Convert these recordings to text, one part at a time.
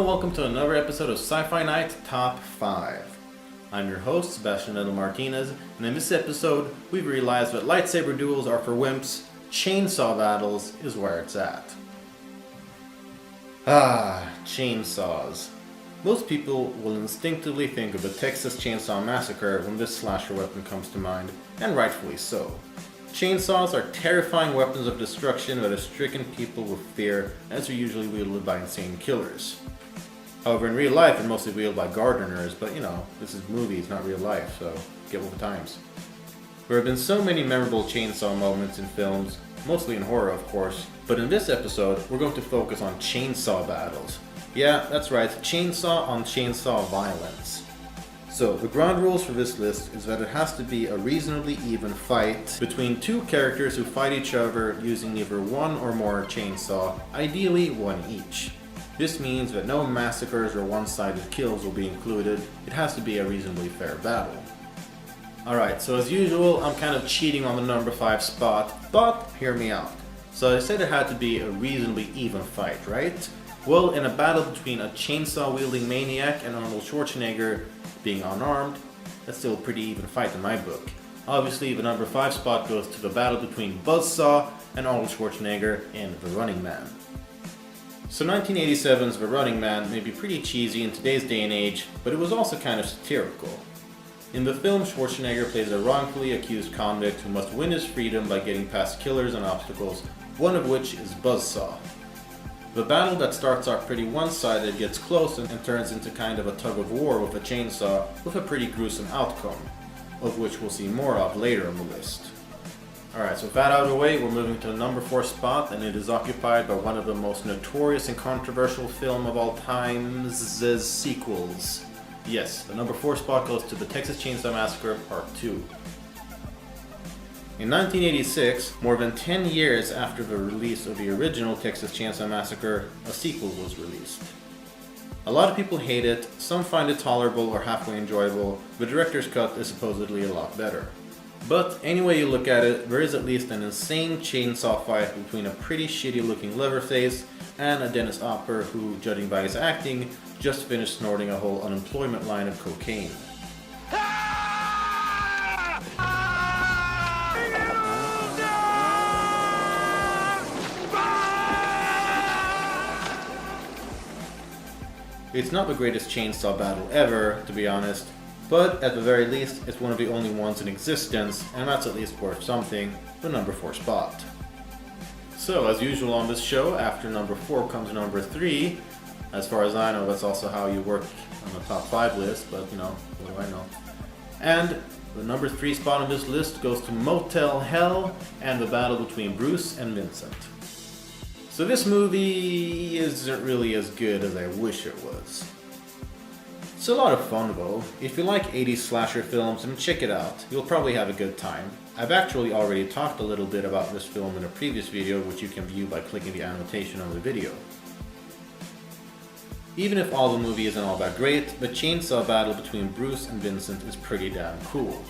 welcome to another episode of Sci-Fi Night Top 5. I'm your host, Sebastian Martinez, and in this episode, we've realized that lightsaber duels are for wimps, chainsaw battles is where it's at. Chainsaws. Most people will instinctively think of the Texas Chainsaw Massacre when this slasher weapon comes to mind, and rightfully so. Chainsaws are terrifying weapons of destruction that have stricken people with fear, as are usually wielded by insane killers. However, in real life, they're mostly wielded by gardeners, but you know, this is movies, not real life, so get with the times. There have been so many memorable chainsaw moments in films, mostly in horror of course, but in this episode, we're going to focus on chainsaw battles. Yeah, that's right, chainsaw on chainsaw violence. So, the ground rules for this list is that it has to be a reasonably even fight between two characters who fight each other using either one or more chainsaw, ideally one each. This means that no massacres or one-sided kills will be included. It has to be a reasonably fair battle. Alright, so as usual, I'm kind of cheating on the number 5 spot, but hear me out. So I said it had to be a reasonably even fight, right? Well, in a battle between a chainsaw-wielding maniac and Arnold Schwarzenegger being unarmed, that's still a pretty even fight in my book. Obviously, the number 5 spot goes to the battle between Buzzsaw and Arnold Schwarzenegger in The Running Man. So 1987's The Running Man may be pretty cheesy in today's day and age, but it was also kind of satirical. In the film, Schwarzenegger plays a wrongfully accused convict who must win his freedom by getting past killers and obstacles, one of which is Buzzsaw. The battle that starts out pretty one-sided gets close and turns into kind of a tug-of-war with a chainsaw with a pretty gruesome outcome, of which we'll see more of later on the list. Alright, so with that out of the way, we're moving to the number 4 spot, and it is occupied by one of the most notorious and controversial film of all time's sequels. Yes, the number 4 spot goes to the Texas Chainsaw Massacre Part 2. In 1986, more than 10 years after the release of the original Texas Chainsaw Massacre, a sequel was released. A lot of people hate it, some find it tolerable or halfway enjoyable, the director's cut is supposedly a lot better. But any way you look at it, there is at least an insane chainsaw fight between a pretty shitty looking Leatherface and a Dennis Hopper who, judging by his acting, just finished snorting a whole unemployment line of cocaine. It's not the greatest chainsaw battle ever, to be honest, but at the very least, it's one of the only ones in existence, and that's at least worth something, the number 4 spot. So, as usual on this show, after number 4 comes number 3. As far as I know, that's also how you work on the top 5 list, but you know, what do I know. And the number 3 spot on this list goes to Motel Hell and the battle between Bruce and Vincent. So this movie isn't really as good as I wish it was. It's a lot of fun though. If you like 80s slasher films, then check it out. You'll probably have a good time. I've actually already talked a little bit about this film in a previous video, which you can view by clicking the annotation on the video. Even if all the movie isn't all that great, the chainsaw battle between Bruce and Vincent is pretty damn cool.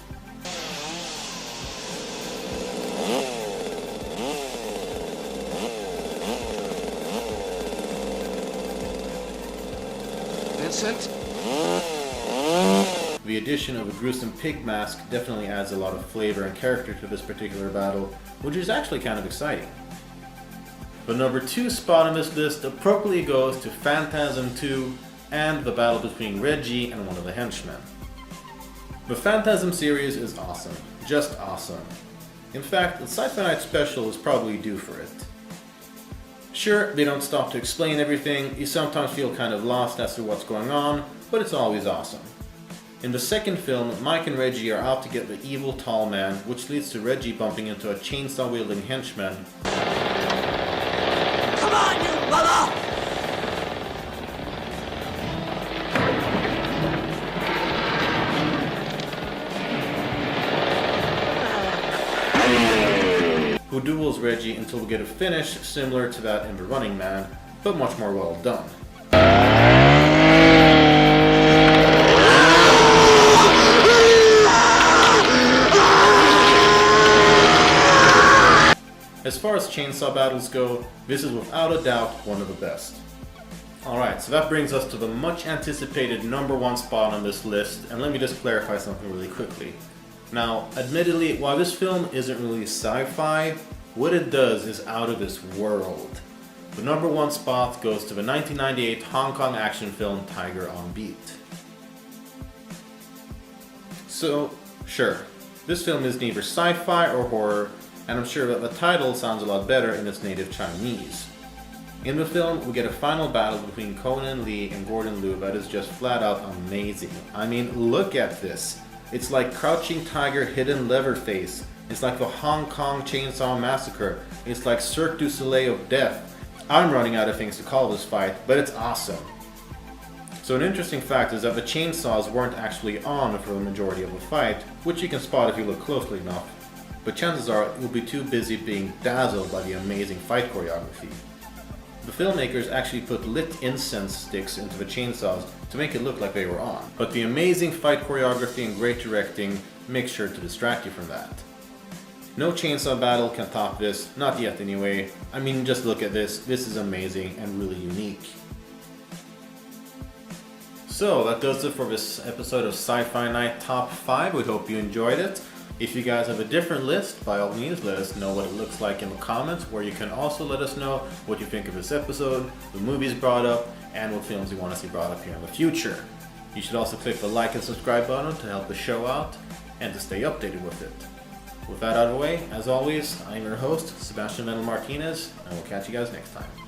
Vincent? The addition of a gruesome pig mask definitely adds a lot of flavor and character to this particular battle, which is actually kind of exciting. The number 2 spot on this list appropriately goes to Phantasm 2 and the battle between Reggie and one of the henchmen. The Phantasm series is awesome, just awesome. In fact, the Sci-Fi Night special is probably due for it. Sure, they don't stop to explain everything, you sometimes feel kind of lost as to what's going on, but it's always awesome. In the second film, Mike and Reggie are out to get the evil tall man, which leads to Reggie bumping into a chainsaw-wielding henchman. Come on, you mother! Who duels Reggie until we get a finish similar to that in The Running Man, but much more well done. As far as chainsaw battles go, this is without a doubt one of the best. Alright, so that brings us to the much anticipated #1 spot on this list, and let me just clarify something really quickly. Now, admittedly, while this film isn't really sci-fi, what it does is out of this world. The #1 spot goes to the 1998 Hong Kong action film Tiger on Beat. So, sure, this film is neither sci-fi or horror, and I'm sure that the title sounds a lot better in its native Chinese. In the film, we get a final battle between Conan Lee and Gordon Liu that is just flat out amazing. I mean, look at this. It's like Crouching Tiger, Hidden Leatherface. It's like the Hong Kong Chainsaw Massacre. It's like Cirque du Soleil of Death. I'm running out of things to call this fight, but it's awesome. So an interesting fact is that the chainsaws weren't actually on for the majority of the fight, which you can spot if you look closely enough. But chances are you'll be too busy being dazzled by the amazing fight choreography. The filmmakers actually put lit incense sticks into the chainsaws to make it look like they were on. But the amazing fight choreography and great directing make sure to distract you from that. No chainsaw battle can top this, not yet anyway. I mean, just look at this. This is amazing and really unique. So that does it for this episode of Sci-Fi Night Top 5. We hope you enjoyed it. If you guys have a different list, by all means let us know what it looks like in the comments, where you can also let us know what you think of this episode, the movies brought up, and what films you want to see brought up here in the future. You should also click the like and subscribe button to help the show out and to stay updated with it. With that out of the way, as always, I'm your host, Sebastian Mental Martinez, and we'll catch you guys next time.